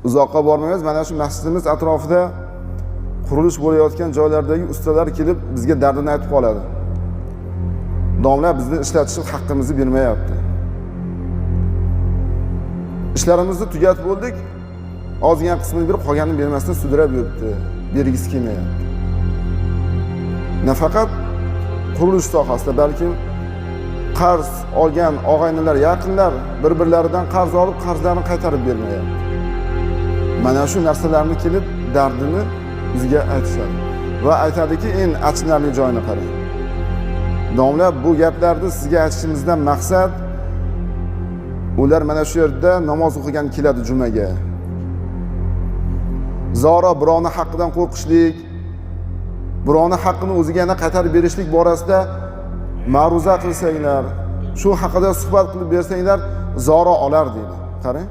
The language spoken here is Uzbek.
uzoqqa bormaymiz. Mana shu masjidimiz atrofida qurilish bo'layotgan joylardagi ustalar kelib bizga dardini aytib qoladi. Domla bizni ishlatish haqqimizni bermayapti. İşlerimizni tugatib bo'ldik. Ozgina qismini berib, qolganini bermasdan sudrab yuribdi. Bergisi kelmayapti. Nafaqat qurilish sohasida, balki qarz olgan og'aynilar, yaqinlar bir-birlaridan qarz olib, qarzlarini qaytarib bermayapti. Mana shu narsalarni kelib dardini bizga aytishadi va aytadiki, eng achinarli joyini qarang. Domla, bu gaplarni sizga aytishimizdan maqsad ular mana shu yerda namoz o'qigan keladi jumaga. Zora birovni haqqidan qo'rqishlik, birovni haqqini o'ziga yana qaytarib berishlik borasida ma'ruza qilsanglar, shu haqida suhbat qilib bersanglar, zora olar deydi. Qarang.